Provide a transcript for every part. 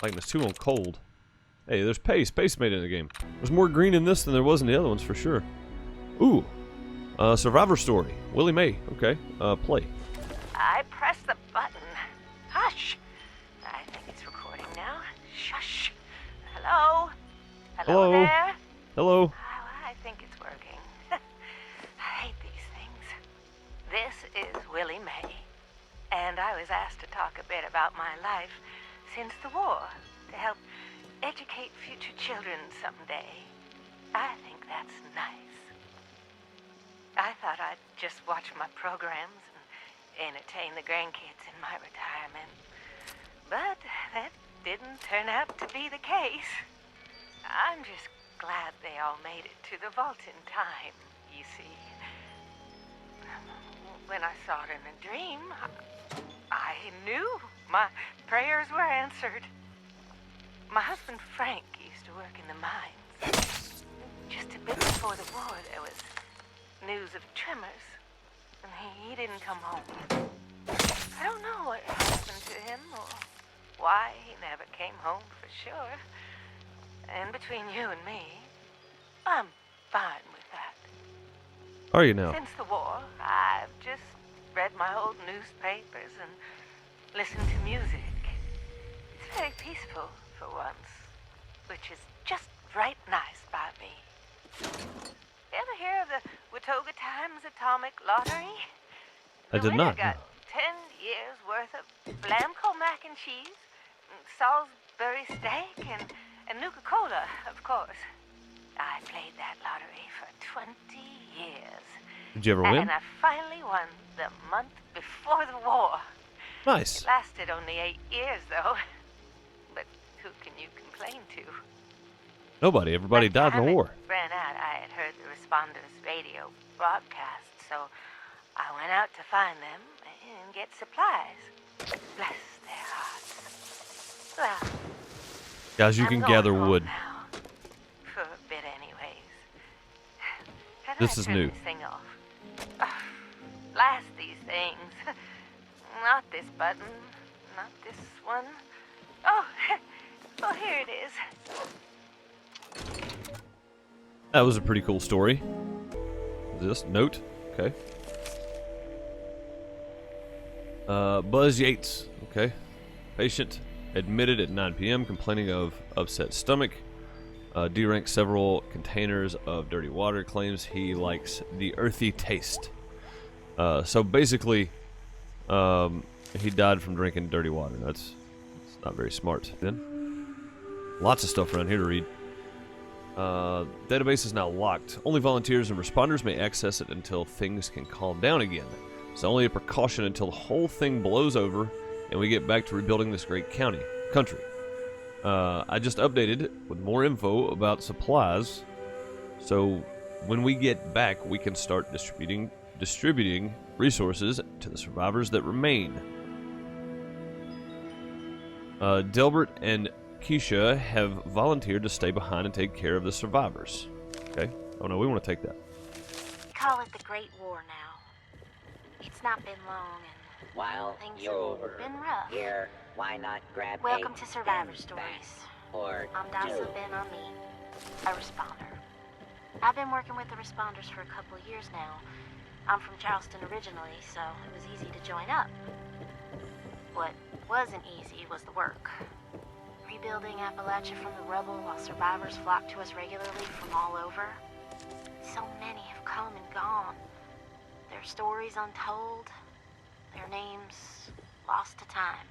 Lighting is 2 on cold. Hey, there's pace. Pace made it in the game. There's more green in this than there was in the other ones, for sure. Ooh. Survivor Story. Willie Mae. Okay. Play. I pressed the button. Hush. I think it's recording now. Shush. Hello? Hello there? Hello. Oh, I think it's working. I hate these things. This is Willie Mae, and I was asked to talk a bit about my life since the war to help educate future children someday. I think that's nice. I thought I'd just watch my programs and entertain the grandkids in my retirement. But that didn't turn out to be the case. I'm just glad they all made it to the vault in time, you see. When I saw it in a dream, I knew my prayers were answered. My husband Frank used to work in the mines. Just a bit before the war, there was news of tremors, and he didn't come home. I don't know what happened to him or why he never came home for sure. And between you and me, I'm fine with that. Are you now? Since the war, I've just read my old newspapers and listened to music. It's very peaceful for once, which is just right nice by me. You ever hear of the Watauga Times Atomic Lottery? I did not. I got 10 years worth of Blamco mac and cheese, Salisbury steak, and Nuka-Cola, of course. I played that lottery for 20 years. Did you ever win? And I finally won the month before the war. Nice. It lasted only 8 years, though. But who can you complain to? Nobody. Everybody died in the war. Ran out. I had heard the responders' radio broadcast, so I went out to find them and get supplies. Bless their hearts. Well, Guys, you I'm can going gather home wood. now. For a bit, anyways. Can This I is turn new. This thing off? Blast these things. Not this button. Not this one. Oh, well, here it is. That was a pretty cool story. This note, okay. Buzz Yates, okay. Patient admitted at 9 p.m. complaining of upset stomach. Deranked several containers of dirty water. Claims he likes the earthy taste. So basically, he died from drinking dirty water. That's not very smart. Then, lots of stuff around here to read. Database is now locked. Only volunteers and responders may access it until things can calm down again. It's only a precaution until the whole thing blows over and we get back to rebuilding this great country. I just updated with more info about supplies, so when we get back, we can start distributing resources to the survivors that remain. Delbert and Keisha have volunteered to stay behind and take care of the survivors. Okay. Oh no, we want to take that. Call it the Great War now. It's not been long, and While things you're have been rough. here, why not grab Welcome a to Survivor gun Stories. bat or I'm Dasa two? Ben Amin, a responder. I've been working with the responders for a couple of years now. I'm from Charleston originally, so it was easy to join up. What wasn't easy was the work. Rebuilding Appalachia from the rubble while survivors flock to us regularly from all over. So many have come and gone. Their stories untold, their names lost to time.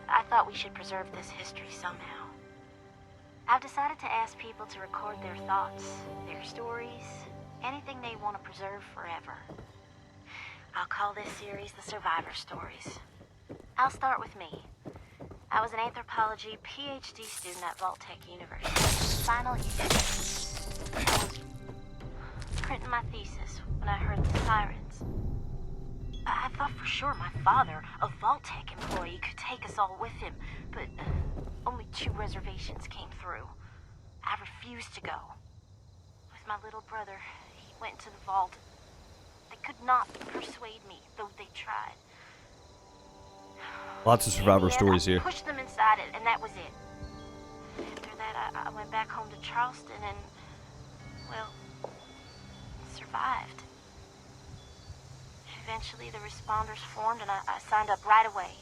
I thought we should preserve this history somehow. I've decided to ask people to record their thoughts, their stories, anything they want to preserve forever. I'll call this series The Survivor Stories. I'll start with me. I was an anthropology PhD student at Tech University. Final year. I was printing my thesis when I heard the sirens. I thought for sure my father, a Tech employee, could take us all with him, but only 2 reservations came through. I refused to go. With my little brother, he went to the vault. They could not persuade me, though they tried. Lots of survivor stories I here. pushed them inside it that was it. After that, I went back home to Charleston and, well, survived. Eventually, the responders formed and I signed up right away.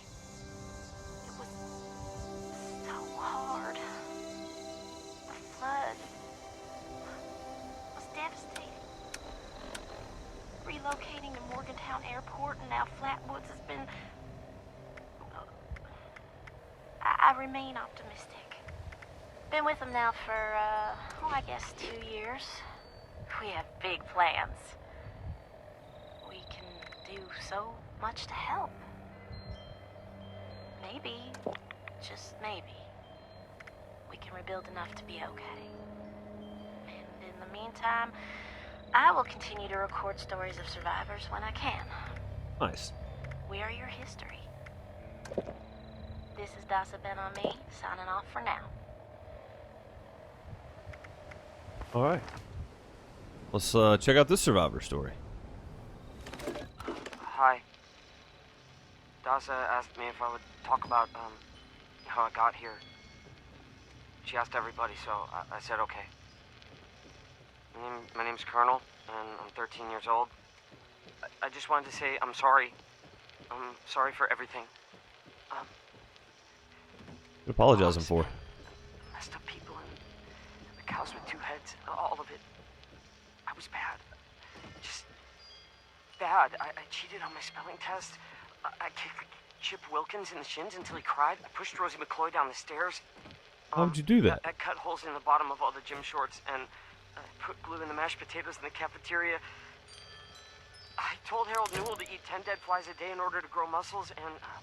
It was so hard. The flood was devastating. Relocating to Morgantown Airport and now Flatwoods has been... I remain optimistic. Been with them now for, I guess 2 years. We have big plans. We can do so much to help. Maybe, just maybe, we can rebuild enough to be okay. And in the meantime, I will continue to record stories of survivors when I can. Nice. We are your history. This is Dasa Ben on me, signing off for now. All right. Let's check out this survivor story. Hi. Dasa asked me if I would talk about, how I got here. She asked everybody, so I said okay. My name's Colonel, and I'm 13 years old. I just wanted to say I'm sorry. I'm sorry for everything. What apologizing for? Messed up people and the cows with 2 heads, all of it. I was bad. Just bad. I cheated on my spelling test. I kicked Chip Wilkins in the shins until he cried. I pushed Rosie McCloy down the stairs. How'd you do that? I cut holes in the bottom of all the gym shorts, and I put glue in the mashed potatoes in the cafeteria. I told Harold Newell to eat 10 dead flies a day in order to grow muscles, and I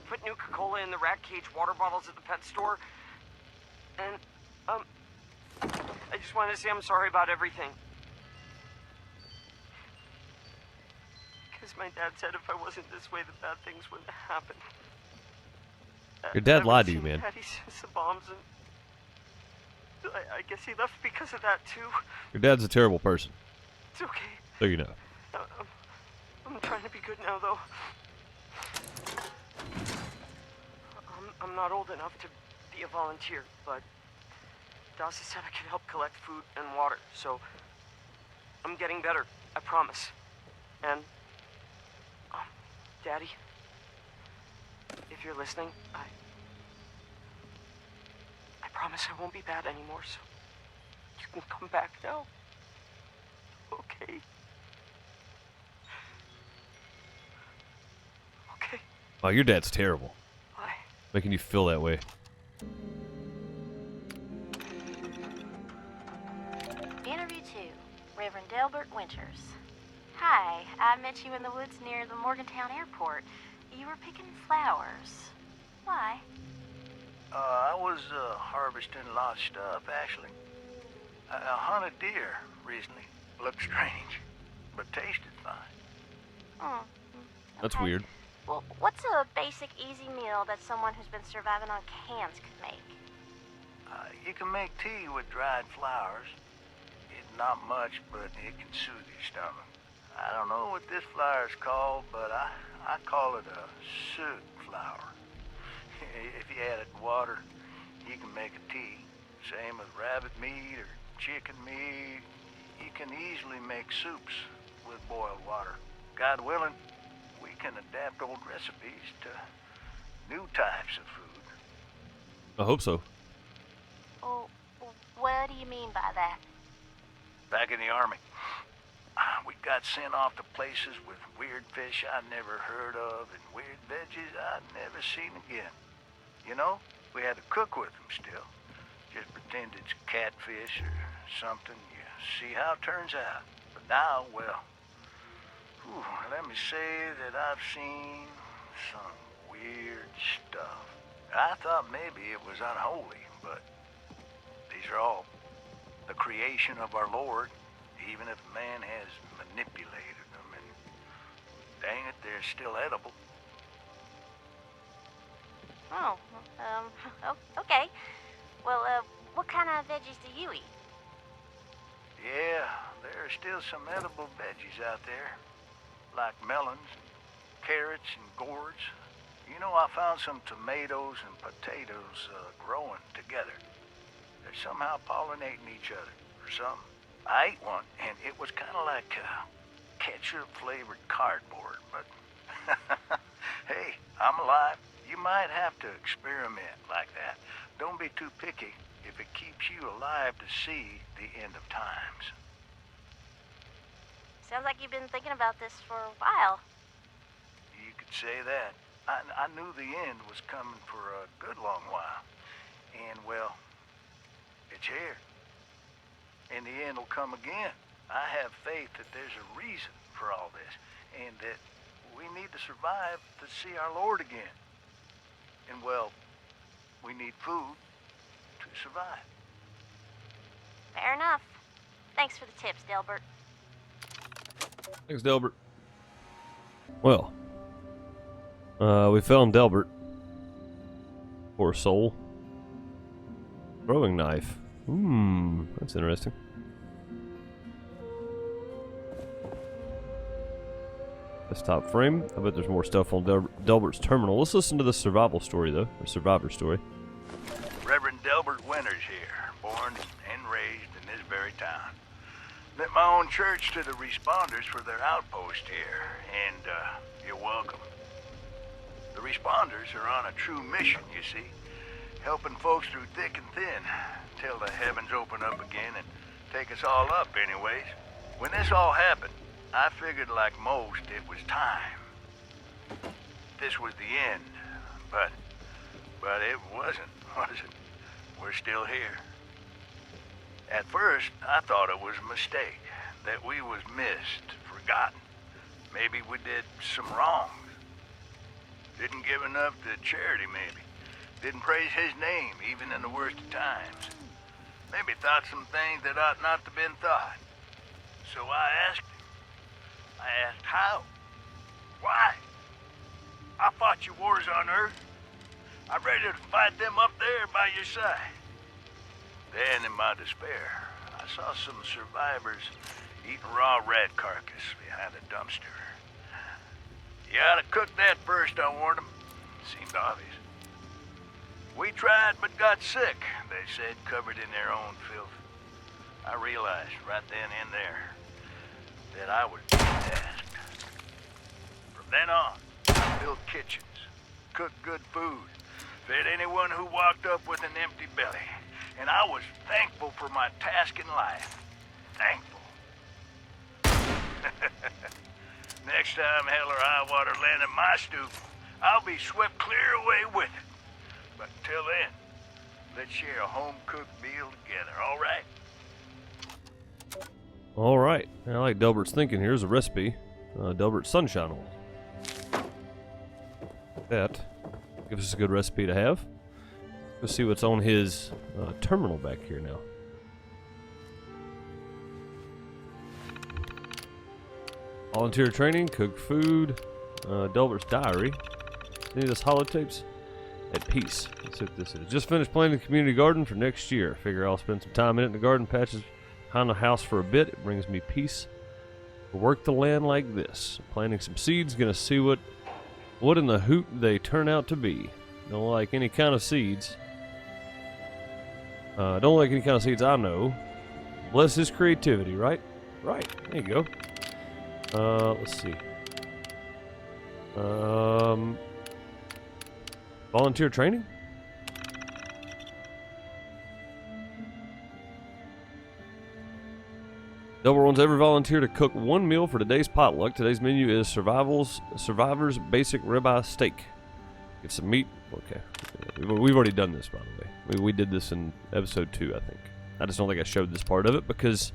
put Nuka-Cola in the rat cage water bottles at the pet store. And, I just wanted to say I'm sorry about everything. Because my dad said if I wasn't this way, the bad things wouldn't happen. Your dad I lied to haven't you, seen man. Daddy since the bombs, and I guess he left because of that, too. Your dad's a terrible person, It's okay. so you know. I'm trying to be good now, though. I'm not old enough to be a volunteer, but Dasa said I could help collect food and water, so I'm getting better, I promise. And, Daddy, if you're listening, I promise I won't be bad anymore, so you can come back now. Okay? Okay. Wow, your dad's terrible. Bye. Making you feel that way. Interview 2, Reverend Delbert Winters. Hi, I met you in the woods near the Morgantown Airport. You were picking flowers. Why? I was harvesting a lot of stuff, actually. I hunted deer recently. Looked strange, but tasted fine. Hmm. That's okay. weird. Well, what's a basic, easy meal that someone who's been surviving on cans could make? You can make tea with dried flowers. It's not much, but it can soothe your stomach. I don't know what this flower is called, but I call it a soot flower. If you add it to water, you can make a tea. Same with rabbit meat or chicken meat. You can easily make soups with boiled water. God willing, we can adapt old recipes to new types of food. I hope so. Oh, what do you mean by that? Back in the Army, we got sent off to places with weird fish I'd never heard of and weird veggies I'd never seen again. You know, we had to cook with them still. Just pretend it's catfish or something. You see how it turns out. But now, well, let me say that I've seen some weird stuff. I thought maybe it was unholy, but these are all the creation of our Lord, even if man has manipulated them, and dang it, they're still edible. Oh, okay. Well, what kind of veggies do you eat? Yeah, there are still some edible veggies out there, like melons, and carrots, and gourds. You know, I found some tomatoes and potatoes growing together. They're somehow pollinating each other or something. I ate one, and it was kind of like ketchup-flavored cardboard, but hey, I'm alive. You might have to experiment like that. Don't be too picky if it keeps you alive to see the end of times. Sounds like you've been thinking about this for a while. You could say that. I knew the end was coming for a good long while. And, well, it's here. And the end will come again. I have faith that there's a reason for all this, and that we need to survive to see our Lord again. And, well, we need food to survive. Fair enough. Thanks for the tips, Delbert. Thanks, Delbert. Well, we found Delbert. Poor soul. Throwing knife. That's interesting. Desktop frame. I bet there's more stuff on Delbert's terminal. Let's listen to the survival story, though. Or survivor story. Reverend Delbert Winters here, born and raised in this very town. Lent my own church to the responders for their outpost here, and you're welcome. The responders are on a true mission, you see, helping folks through thick and thin, till the heavens open up again and take us all up anyways. When this all happened, I figured like most it was time. This was the end, but it wasn't, was it? We're still here. At first, I thought it was a mistake, that we was missed, forgotten. Maybe we did some wrongs. Didn't give enough to charity, maybe. Didn't praise his name, even in the worst of times. Maybe thought some things that ought not to been thought. So I asked him. I asked how? Why? I fought your wars on Earth. I'm ready to fight them up there by your side. Then, in my despair, I saw some survivors eating raw rat carcass behind a dumpster. You ought to cook that first, I warned them. Seemed obvious. We tried but got sick, they said, covered in their own filth. I realized right then and there that I was being tasked. From then on, I built kitchens, cooked good food, fed anyone who walked up with an empty belly. And I was thankful for my task in life. Thankful. Next time hell or high water land in my stoop, I'll be swept clear away with it. But till then, let's share a home-cooked meal together, all right? All right. I like Delbert's thinking. Here's a recipe. Delbert's Sunshine Oil. That gives us a good recipe to have. Let's see what's on his terminal back here now. Volunteer training, cook food, Delbert's diary. Any of this holotapes? At peace. Let's see what this is. Just finished planting the community garden for next year. Figure I'll spend some time in it in the garden patches behind the house for a bit. It brings me peace. Work the land like this. Planting some seeds. Gonna see what in the hoot they turn out to be. Don't like any kind of seeds. Don't like any kind of seeds I know. Bless his creativity, right? Right. There you go. Let's see. Volunteer training? Delbert wants every volunteer to cook one meal for today's potluck. Today's menu is Survivor's Basic Ribeye Steak. Get some meat. Okay. We've already done this, by the way. We did this in episode 2, I think. I just don't think I showed this part of it because,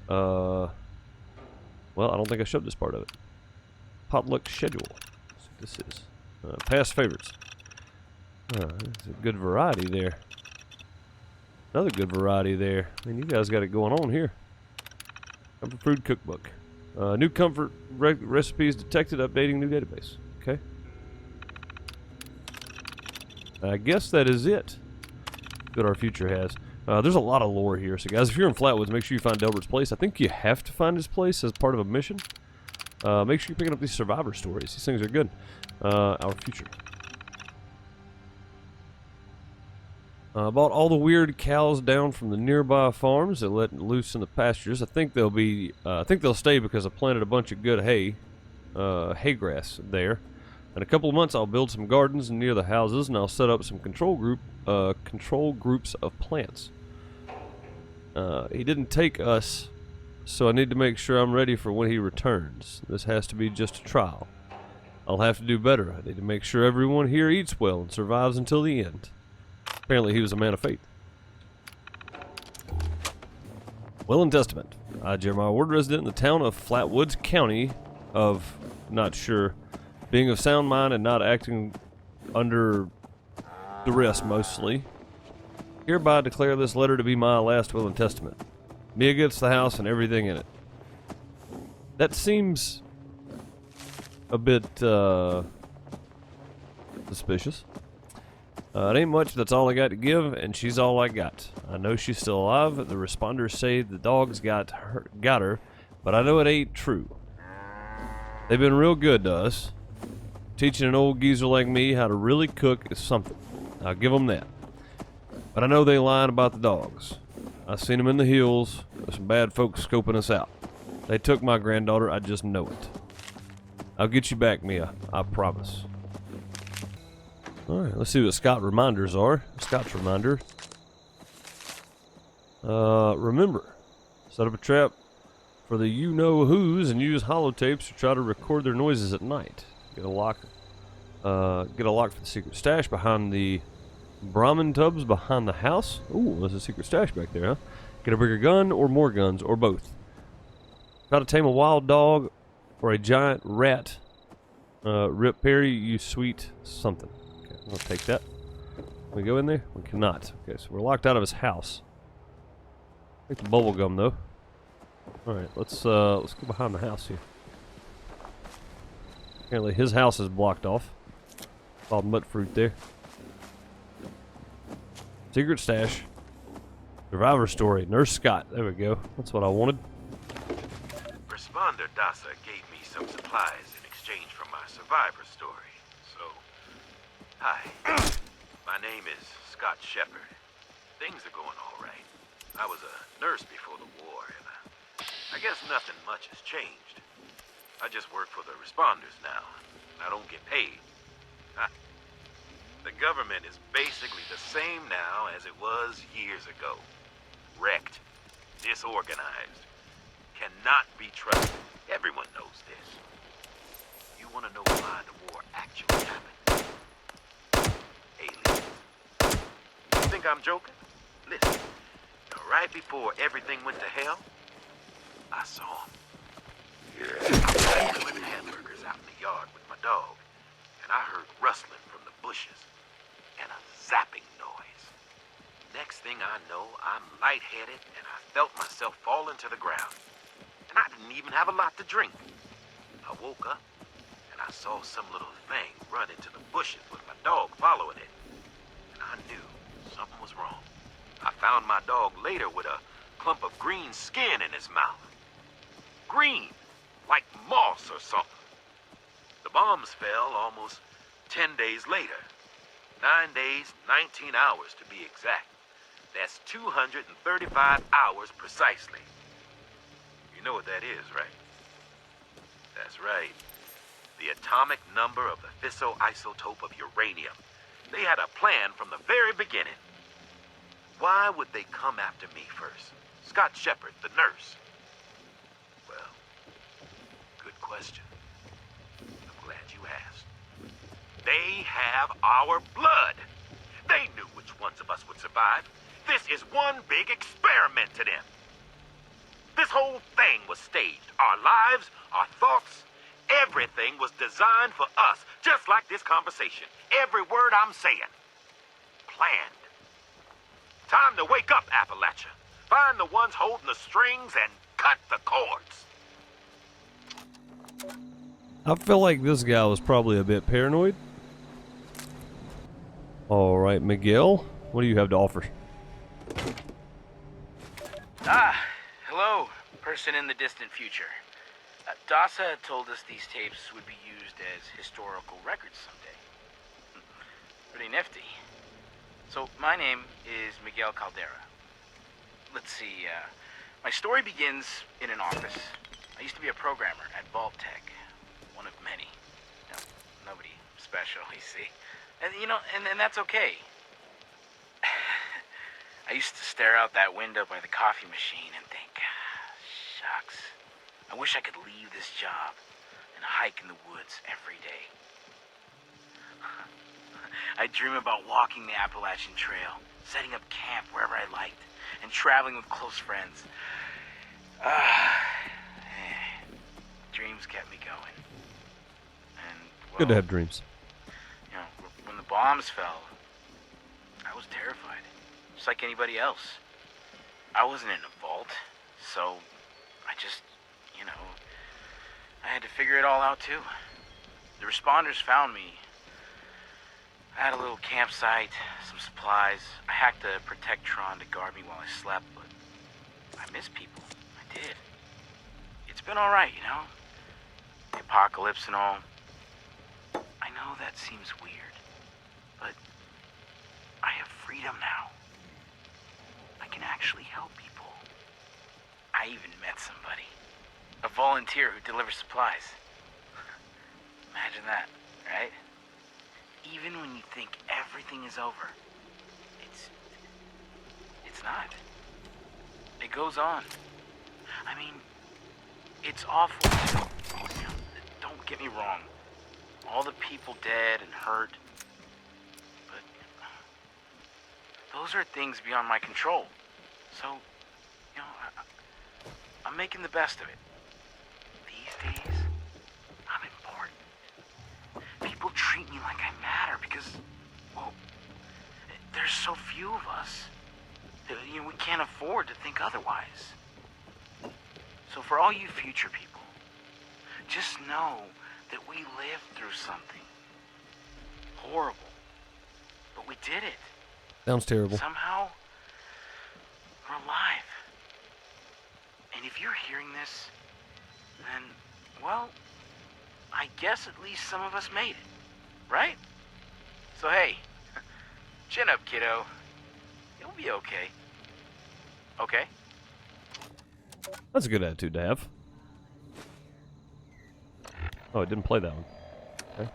well, I don't think I showed this part of it. Potluck schedule. Let's see what this is. Past favorites. There's a good variety there. Another good variety there. I mean, you guys got it going on here. Comfort Food Cookbook. New comfort recipes detected, updating new database. Okay. I guess that is it that our future has. There's a lot of lore here. So guys, if you're in Flatwoods, make sure you find Delbert's place. I think you have to find his place as part of a mission. Make sure you're picking up these survivor stories. These things are good. Our future. I bought all the weird cows down from the nearby farms and let loose in the pastures. I think they'll stay because I planted a bunch of good hay grass there. In a couple of months, I'll build some gardens near the houses, and I'll set up some control groups of plants. He didn't take us, so I need to make sure I'm ready for when he returns. This has to be just a trial. I'll have to do better. I need to make sure everyone here eats well and survives until the end. Apparently, he was a man of faith. Will and Testament. I, Jeremiah Ward, resident in the town of Flatwoods, county of, not sure, being of sound mind and not acting under duress mostly, hereby declare this letter to be my last will and testament. Me against the house and everything in it. That seems a bit suspicious. It ain't much, that's all I got to give, and she's all I got. I know she's still alive. The responders say the dogs got her, but I know it ain't true. They've been real good to us. Teaching an old geezer like me how to really cook is something. I'll give them that. But I know they lying about the dogs. I seen them in the hills. There's some bad folks scoping us out. They took my granddaughter, I just know it. I'll get you back, Mia. I promise. Alright, let's see what Scott reminders are. Scott's reminder. Remember, set up a trap for the you-know-who's and use holotapes to try to record their noises at night. Get a lock for the secret stash behind the Brahmin tubs behind the house. Ooh, there's a secret stash back there, huh? Get a bigger gun or more guns or both. Try to tame a wild dog or a giant rat. Rip Perry, you sweet something. Okay, I'll take that. Can we go in there? We cannot. Okay, so we're locked out of his house. Take the bubble gum though. Alright, let's go behind the house here. Apparently his house is blocked off. All mud fruit there. Secret stash. Survivor story. Nurse Scott. There we go. That's what I wanted. Responder Dasa gave me some supplies in exchange for my survivor story. So, hi. My name is Scott Shepard. Things are going all right. I was a nurse before the war, and I guess nothing much has changed. I just work for the responders now, and I don't get paid. The government is basically the same now as it was years ago. Wrecked. Disorganized. Cannot be trusted. Everyone knows this. You want to know why the war actually happened? Aliens. You think I'm joking? Listen. Right before everything went to hell, I saw them. I was grilling hamburgers out in the yard with my dog, and I heard rustling from the bushes and a zapping noise. Next thing I know, I'm lightheaded, and I felt myself falling to the ground. And I didn't even have a lot to drink. I woke up, and I saw some little thing run into the bushes with my dog following it. And I knew something was wrong. I found my dog later with a clump of green skin in his mouth. Green, like moss or something. The bombs fell almost 10 days later. 9 days, 19 hours to be exact. That's 235 hours precisely. You know what that is, right? That's right. The atomic number of the fissile isotope of uranium. They had a plan from the very beginning. Why would they come after me first? Scott Shepard, the nurse. Well, good question. I'm glad you asked. They have our blood. They knew which ones of us would survive. This is one big experiment to them. This whole thing was staged. Our lives, our thoughts, everything was designed for us, just like this conversation. Every word I'm saying. Planned. Time to wake up, Appalachia. Find the ones holding the strings and cut the cords. I feel like this guy was probably a bit paranoid. Alright, Miguel, what do you have to offer? Hello, person in the distant future. Dasa told us these tapes would be used as historical records someday. Pretty nifty. So, my name is Miguel Caldera. Let's see, my story begins in an office. I used to be a programmer at Vault Tech. One of many. You know, nobody special, you see. And, and that's okay. I used to stare out that window by the coffee machine and think, shucks, I wish I could leave this job and hike in the woods every day. I dream about walking the Appalachian Trail, setting up camp wherever I liked, and traveling with close friends. Dreams kept me going. And, well, Good to have dreams. When the bombs fell, I was terrified, just like anybody else. I wasn't in a vault, so I just, I had to figure it all out too. The responders found me. I had a little campsite, some supplies. I hacked a Protectron to guard me while I slept, but I miss people. I did. It's been alright, The apocalypse and all. I know that seems weird, but I have freedom now. I can actually help people. I even met somebody. A volunteer who delivers supplies. Imagine that, right? Even when you think everything is over, it's not. It goes on. I mean, it's awful. Don't get me wrong. All the people dead and hurt. But those are things beyond my control. So, I'm making the best of it. These days, I'm important. People treat me like I matter because, well, there's so few of us. We can't afford to think otherwise. So for all you future people, just know that we lived through something horrible. But we did it. Sounds terrible. Somehow, we're alive. And if you're hearing this, then, well, I guess at least some of us made it, right? So hey, chin up, kiddo. You'll be okay. Okay? That's a good attitude to have. Oh, it didn't play that one. Okay.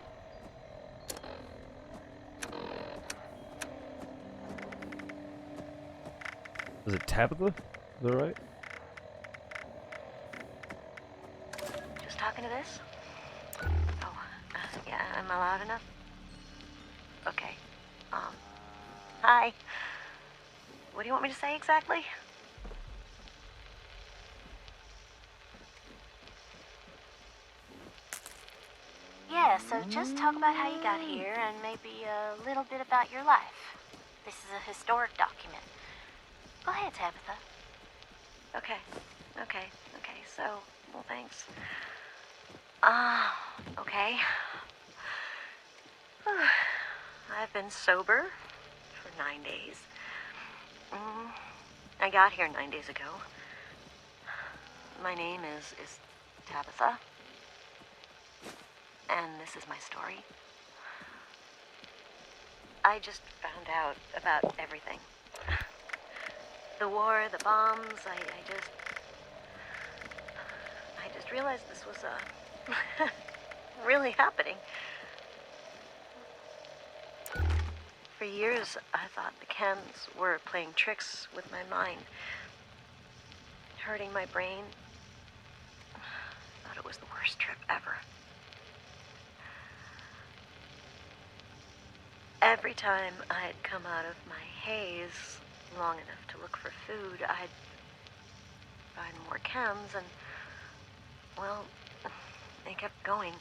Is it Tabitha? Is that right? Just talking to this? Oh, yeah, am I loud enough? Okay. Hi. What do you want me to say exactly? Yeah, so just talk about how you got here and maybe a little bit about your life. This is a historic document. Go ahead, Tabitha. Okay. So, well, thanks. Okay. I've been sober for 9 days. I got here 9 days ago. My name is Tabitha. And this is my story. I just found out about everything. The war, the bombs, I just realized this was really happening. For years, I thought the chems were playing tricks with my mind, hurting my brain. I thought it was the worst trip ever. Every time I'd come out of my haze long enough to look for food, I'd find more chems and, well, they kept going.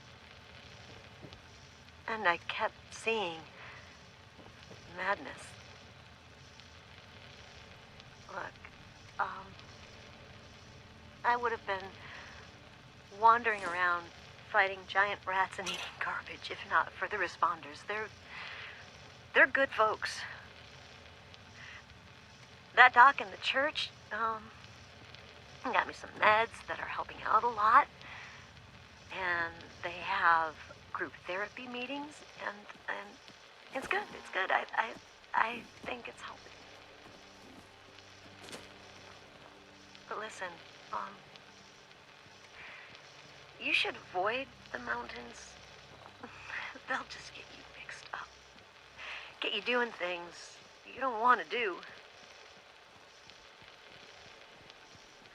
And I kept seeing madness. Look, I would have been wandering around fighting giant rats and eating garbage if not for the responders. They're good folks. That doc in the church, got me some meds that are helping out a lot. And they have group therapy meetings, and it's good. I I think it's helping. But listen, you should avoid the mountains. They'll just get you mixed up. Get you doing things you don't want to do.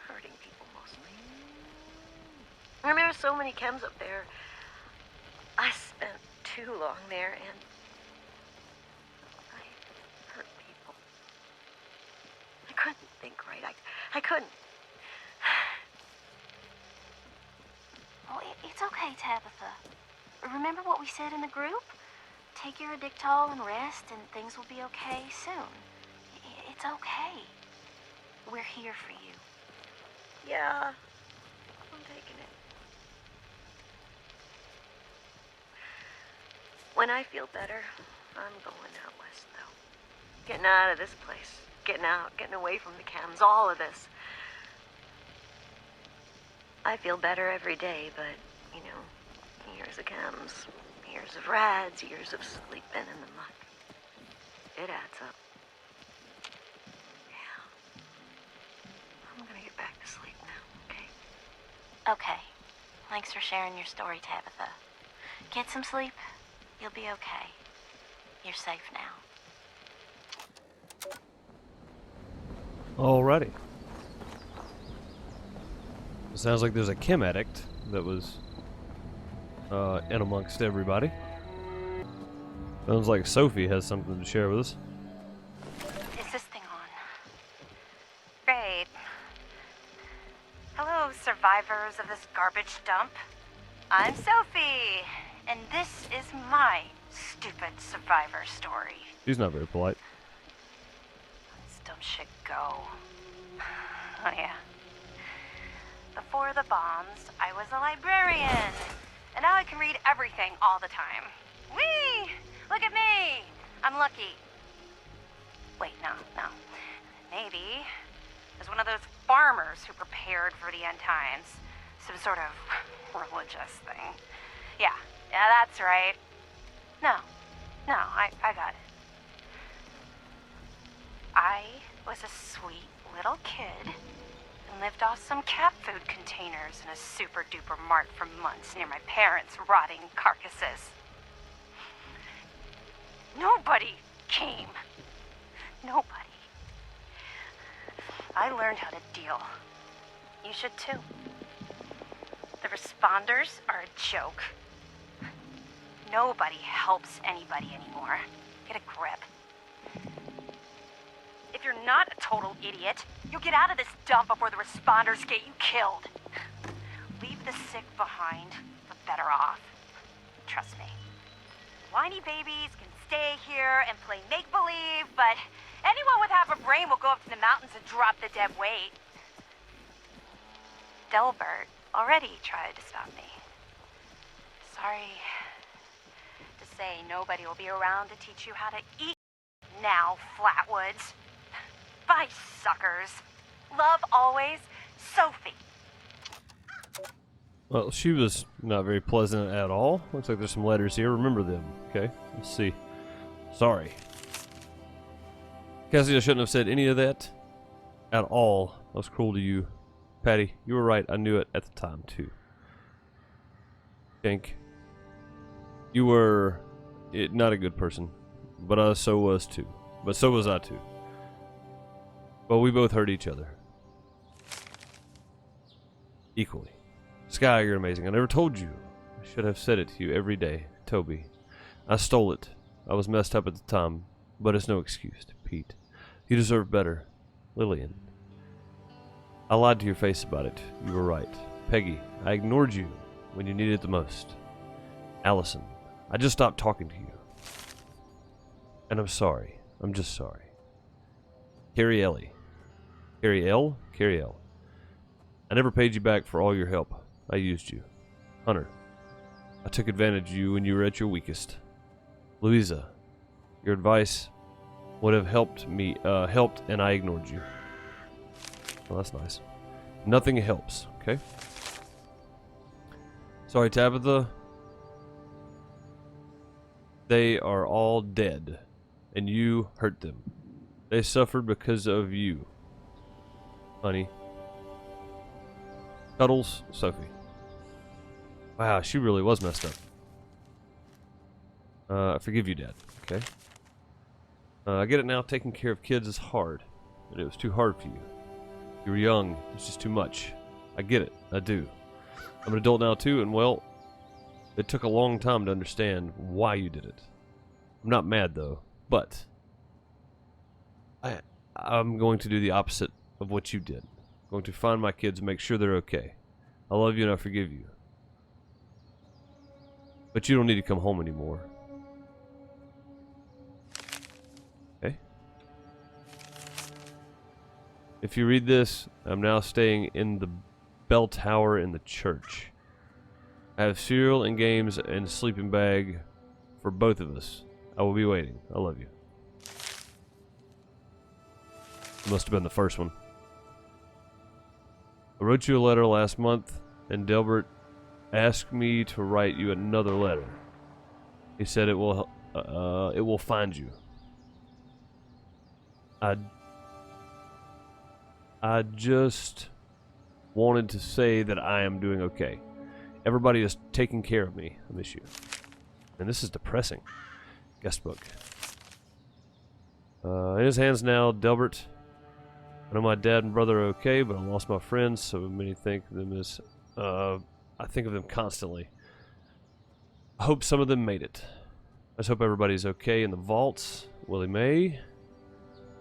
Hurting people mostly. I mean, there's so many chems up there. I spent too long there, and I hurt people. I couldn't think right. I couldn't. Oh, it's okay, Tabitha. Remember what we said in the group? Take your Addictol and rest, and things will be okay soon. It's okay. We're here for you. Yeah, I'm taking it. When I feel better, I'm going out west, though. Getting out of this place. Getting out, getting away from the chems, all of this. I feel better every day, but, you know, years of chems, years of rads, years of sleeping in the muck. It adds up. Yeah. I'm gonna get back to sleep now, okay? Okay. Thanks for sharing your story, Tabitha. Get some sleep. You'll be okay. You're safe now. Alrighty. It sounds like there's a chem addict that was in amongst everybody. Sounds like Sophie has something to share with us. Is this thing on? Great. Hello, survivors of this garbage dump. I'm Sophie, and this is my stupid survivor story. She's not very polite. This dump should go. Oh, yeah. Before the bombs, I was a librarian, and now I can read everything all the time. Whee! Look at me! I'm lucky. Wait, no. Maybe I was one of those farmers who prepared for the end times. Some sort of religious thing. Yeah, that's right. No, I got it. I was a sweet little kid and lived off some cat food containers in a super duper mart for months near my parents' rotting carcasses. Nobody came. Nobody. I learned how to deal. You should too. The responders are a joke. Nobody helps anybody anymore. Get a grip. If you're not a total idiot, you'll get out of this dump before the responders get you killed. Leave the sick behind, the better off. Trust me. Whiny babies can stay here and play make-believe, but anyone with half a brain will go up to the mountains and drop the dead weight. Delbert already tried to stop me. Sorry to say nobody will be around to teach you how to eat now, Flatwoods. Bye, suckers. Love always, Sophie. Well, she was not very pleasant at all. Looks like there's some letters here. Remember them, okay? Let's see. Sorry. Cassie, I shouldn't have said any of that at all. I was cruel to you. Patty, you were right. I knew it at the time, too. Shank, you were not a good person, but so was too. But so was I, too. But we both hurt each other. Equally. Sky, you're amazing. I never told you. I should have said it to you every day. Toby. I stole it. I was messed up at the time, but it's no excuse. Pete. You deserve better. Lillian. I lied to your face about it. You were right. Peggy. I ignored you when you needed it the most. Allison. I just stopped talking to you. And I'm sorry. I'm just sorry. Carrie Ellie. Carrie L? Carrie L. I never paid you back for all your help. I used you. Hunter. I took advantage of you when you were at your weakest. Louisa. Your advice would have helped me, and I ignored you. Well, that's nice. Nothing helps, okay? Sorry, Tabitha. They are all dead. and you hurt them. They suffered because of you. Honey. Cuddles, Sophie. Wow, she really was messed up. I forgive you, Dad. Okay. I get it now. Taking care of kids is hard. And it was too hard for you. You were young. It's just too much. I get it. I do. I'm an adult now, too, and well, it took a long time to understand why you did it. I'm not mad, though, but I'm going to do the opposite of what you did. I'm going to find my kids and make sure they're okay. I love you and I forgive you. But you don't need to come home anymore. Okay? If you read this, I'm now staying in the bell tower in the church. I have cereal and games and a sleeping bag for both of us. I will be waiting. I love you. Must have been the first one. I wrote you a letter last month, and Delbert asked me to write you another letter. He said it will find you. I just wanted to say that I am doing okay. Everybody is taking care of me. I miss you. And this is depressing. Guest book. In his hands now, Delbert. I know my dad and brother are okay, but I lost my friends, so many think of them as... I think of them constantly. I hope some of them made it. I just hope everybody's okay in the vaults. Willie Mae.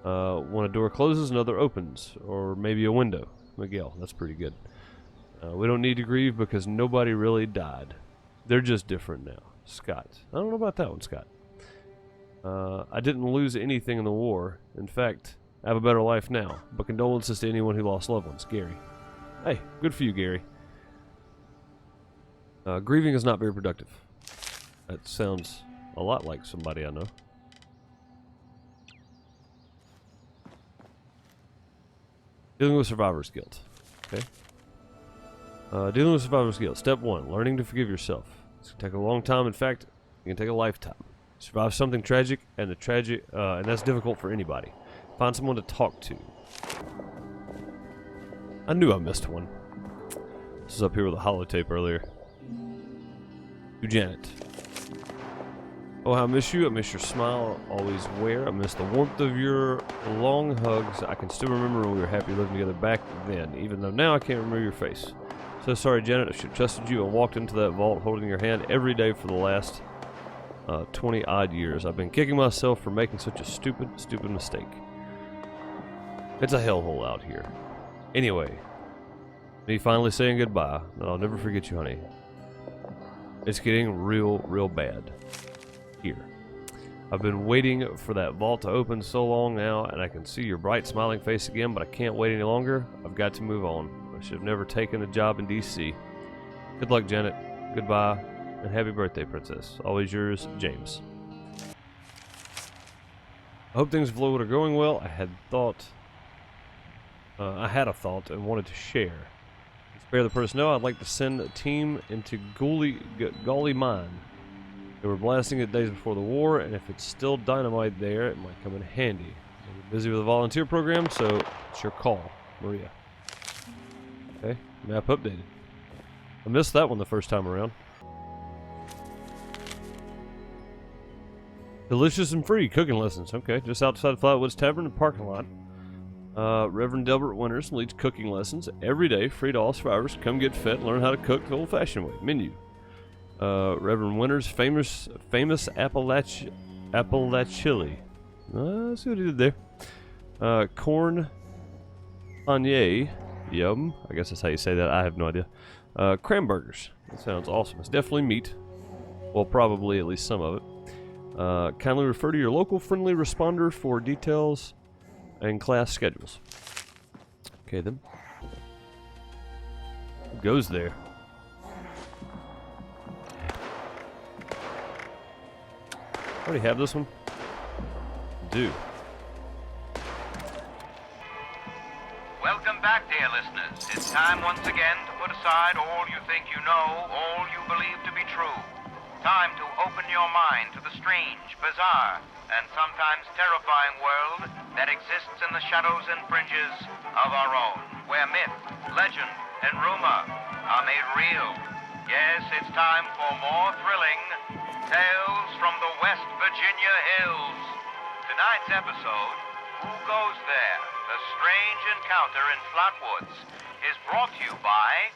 When a door closes, another opens. Or maybe a window. Miguel, that's pretty good. We don't need to grieve because nobody really died. They're just different now. Scott. I don't know about that one, Scott. I didn't lose anything in the war. In fact, I have a better life now. But condolences to anyone who lost loved ones. Gary. Hey, good for you, Gary. Grieving is not very productive. That sounds a lot like somebody I know. Dealing with survivor's guilt. Okay. Dealing with survivor's guilt. Step 1. Learning to forgive yourself. It's going to take a long time. In fact, it can take a lifetime. Survive something tragic, and and that's difficult for anybody. Find someone to talk to. I knew I missed one. This is up here with a holotape earlier. To Janet. Oh, how I miss you. I miss your smile, always wear. I miss the warmth of your long hugs. I can still remember when we were happy living together back then, even though now I can't remember your face. So sorry, Janet. I should have trusted you and walked into that vault holding your hand every day for the last 20-odd years. I've been kicking myself for making such a stupid mistake. It's a hellhole out here. Anyway, me finally saying goodbye, and I'll never forget you, honey. It's getting real bad here. I've been waiting for that vault to open so long now, and I can see your bright smiling face again, but I can't wait any longer. I've got to move on. I should have never taken the job in DC. Good luck, Janet. Goodbye, and happy birthday, Princess. Always yours, James. I hope things are going well. I had a thought and wanted to share. To spare the personnel, I'd like to send a team into Gully Mine. They were blasting it days before the war, and if it's still dynamite there, it might come in handy. I'm busy with a volunteer program, so it's your call, Maria. Okay, map updated. I missed that one the first time around. Delicious and free cooking lessons. Okay, just outside Flatwoods Tavern and parking lot. Reverend Delbert Winters leads cooking lessons every day, free to all survivors. Come get fed and learn how to cook the old-fashioned way. Menu. Reverend Winters' famous Appalachili. Let's see what he did there. Corn Panier. Yum. I guess that's how you say that. I have no idea. Cranburgers. That sounds awesome. It's definitely meat. Well, probably at least some of it. Kindly refer to your local friendly responder for details and class schedules. Okay, then. Who goes there? Already have this one? Do. Welcome back, dear listeners. It's time once again to put aside all you think you know, all you believe to be true. Time to open your mind to the strange, bizarre, and sometimes terrifying world that exists in the shadows and fringes of our own, where myth, legend, and rumor are made real. Yes, it's time for more thrilling tales from the West Virginia hills. Tonight's episode, Who Goes There? The Strange Encounter in Flatwoods, is brought to you by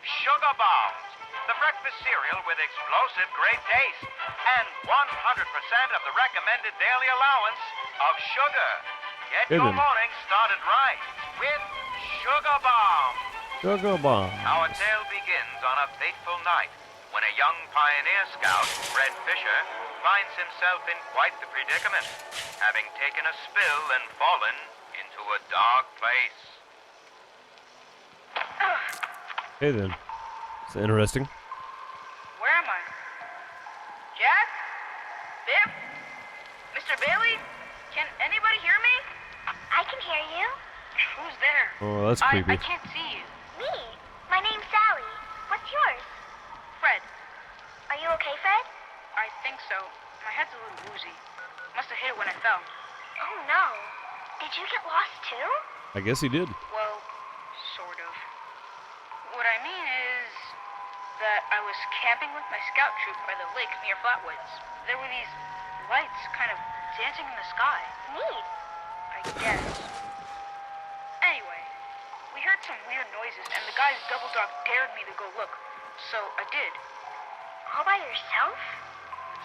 Sugar Bombs, the breakfast cereal with explosive great taste and 100% of the recommended daily allowance of sugar. Get your morning started right with Sugar Bombs. Sugar bomb. Our tale begins on a fateful night when a young pioneer scout, Fred Fisher, finds himself in quite the predicament, having taken a spill and fallen into a dark place. Hey then. It's interesting. Where am I? Jack? Biff? Mr. Bailey? Can anybody hear me? I can hear you. Who's there? Oh, that's creepy. I can't see you. Me? My name's Sally. What's yours? Fred. Are you okay, Fred? I think so. My head's a little woozy. Must have hit it when I fell. Oh, no. Did you get lost, too? I guess he did. Well, sort of. What I mean is that I was camping with my scout troop by the lake near Flatwoods. There were these lights kind of dancing in the sky. Neat. I guess. Anyway, we heard some weird noises, and the guy's double dog dared me to go look. So I did. All by yourself?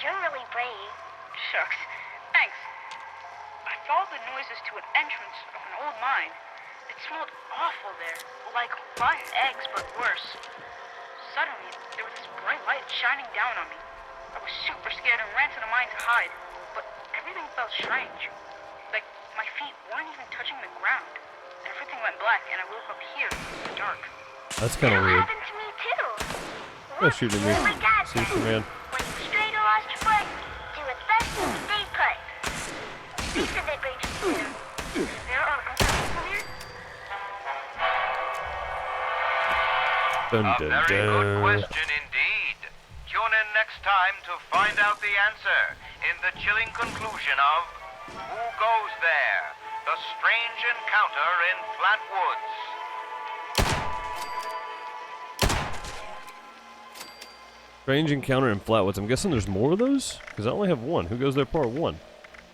You're really brave. Shucks. Thanks. I followed the noises to an entrance of an old mine. It smelled awful there, like rotten eggs, but worse. Suddenly, there was this bright light shining down on me. I was super scared and ran to the mine to hide, but everything felt strange. Like my feet weren't even touching the ground. Everything went black, and I woke up here in the dark. That's kind of That weird. happened to me, too. Go shooting me. Oh, my God. Superman. When you strayed or lost your foot, do its best to stay put. These are the great freedom. There are other people here? Dun, A dun, very good dun. question indeed. Tune in next time to find out the answer in the chilling conclusion of Who Goes There? The Strange Encounter in Flatwoods. Strange encounter in Flatwoods. I'm guessing there's more of those? Because I only have one. Who Goes There part 1?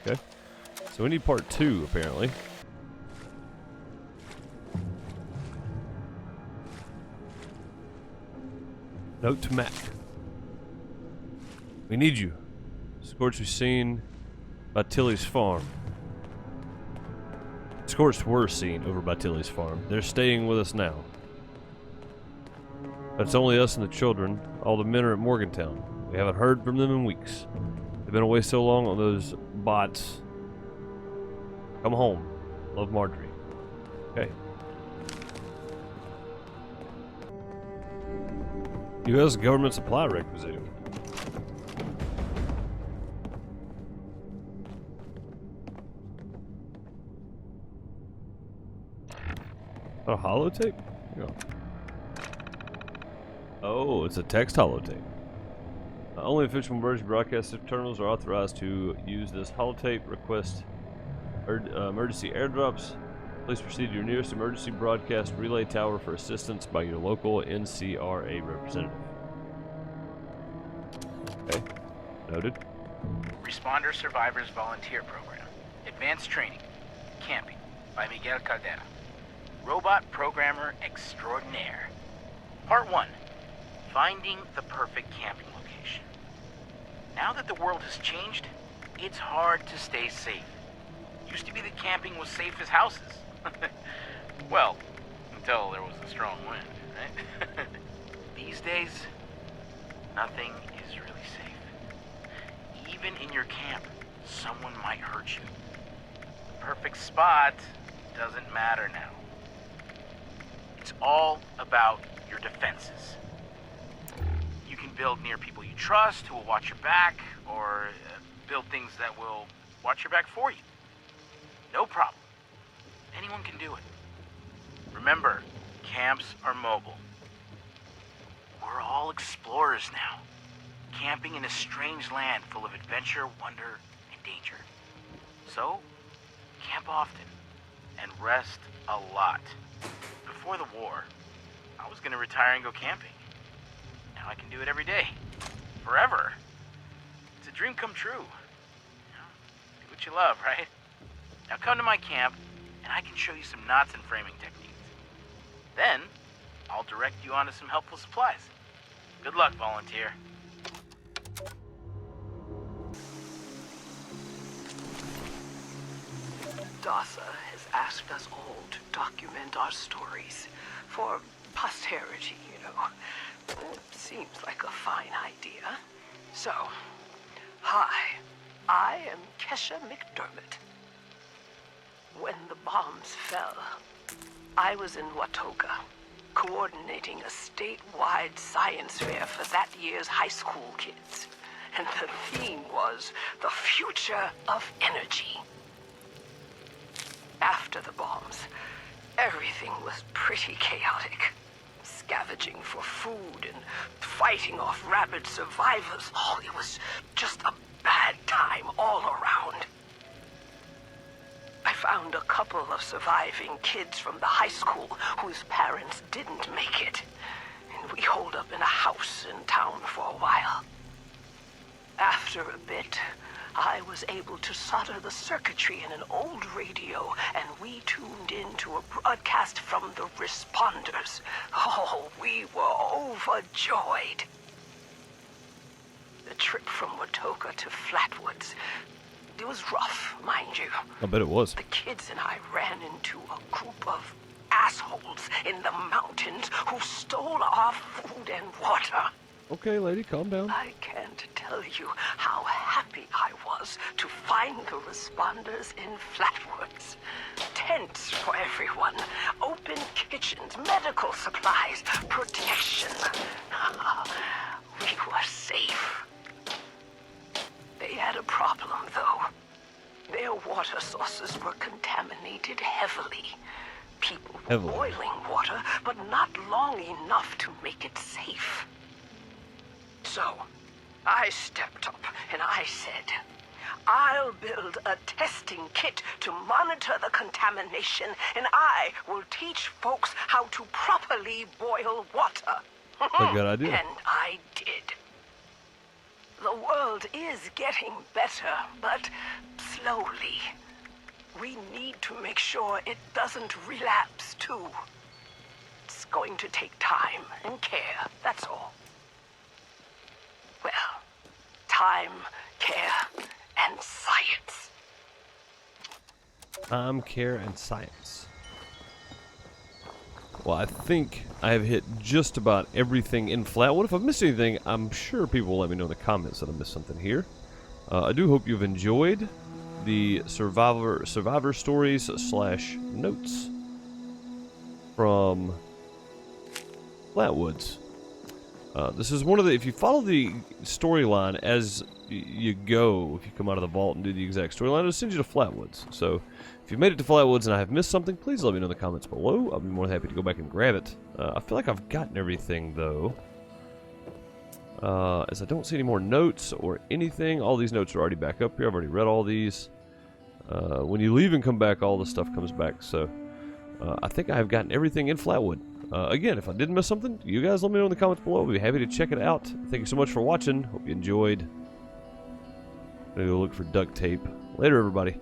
Okay. So we need part 2, apparently. Note to Mac. We need you. Scorch was seen by Tilly's farm. Scorched were seen over by Tilly's farm. They're staying with us now. But it's only us and the children. All the men are at Morgantown. We haven't heard from them in weeks. They've been away so long on those bots. Come home. Love, Marjorie. Okay. U.S. government supply requisition. A holotape? No. Oh, it's a text holotape. Only official emergency broadcast terminals are authorized to use this holotape. Request emergency airdrops. Please proceed to your nearest emergency broadcast relay tower for assistance by your local NCRA representative. Okay, noted. Responder Survivors Volunteer Program. Advanced Training. Camping by Miguel Caldera. Robot Programmer Extraordinaire. Part 1. Finding the perfect camping location. Now that the world has changed, it's hard to stay safe. Used to be that camping was safe as houses. Well, until there was a strong wind, right? These days, nothing is really safe. Even in your camp, someone might hurt you. The perfect spot doesn't matter now. It's all about your defenses. You can build near people you trust who will watch your back, or build things that will watch your back for you. No problem. Anyone can do it. Remember, camps are mobile. We're all explorers now. camping in a strange land full of adventure, wonder, and danger. So, camp often and rest a lot. Before the war, I was gonna retire and go camping. Now I can do it every day. Forever. It's a dream come true. You know, do what you love, right? Now come to my camp, and I can show you some knots and framing techniques. Then, I'll direct you onto some helpful supplies. Good luck, volunteer. DASA has asked us all to document our stories for posterity, you know. It seems like a fine idea. So, hi, I am Kesha McDermott. When the bombs fell, I was in Watoga, coordinating a statewide science fair for that year's high school kids. And the theme was the future of energy. After the bombs, everything was pretty chaotic. Scavenging for food and fighting off rabid survivors. Oh, it was just a bad time all around. I found a couple of surviving kids from the high school whose parents didn't make it. And we holed up in a house in town for a while. After a bit, I was able to solder the circuitry in an old radio, and we tuned in to a broadcast from the responders. Oh, we were overjoyed. The trip from Watoga to Flatwoods, it was rough, mind you. I bet it was. The kids and I ran into a group of assholes in the mountains who stole our food and water. Okay, lady, calm down. I can't tell you how happy I was to find the responders in Flatwoods. Tents for everyone, open kitchens, medical supplies, protection. We were safe. They had a problem, though. Their water sources were contaminated heavily. People were boiling water, but not long enough to make it safe. So, I stepped up and I said, I'll build a testing kit to monitor the contamination, and I will teach folks how to properly boil water. A good idea. And I did. The world is getting better, but slowly. We need to make sure it doesn't relapse, too. It's going to take time and care, that's all. Well, time, care, and science. Time, care, and science. Well, I think I have hit just about everything in Flatwood. If I've missed anything, I'm sure people will let me know in the comments that I missed something here. I do hope you've enjoyed the survivor stories / notes from Flatwoods. This is one of the, if you follow the storyline as you go, if you come out of the vault and do the exact storyline, it'll send you to Flatwoods. So, if you've made it to Flatwoods and I have missed something, please let me know in the comments below. I'll be more than happy to go back and grab it. I feel like I've gotten everything, though. As I don't see any more notes or anything. All these notes are already back up here. I've already read all these. When you leave and come back, all the stuff comes back. So, I think I have gotten everything in Flatwood. Again, if I did miss something, you guys let me know in the comments below. I'll be happy to check it out. Thank you so much for watching. Hope you enjoyed. I'm gonna go look for duct tape. Later, everybody.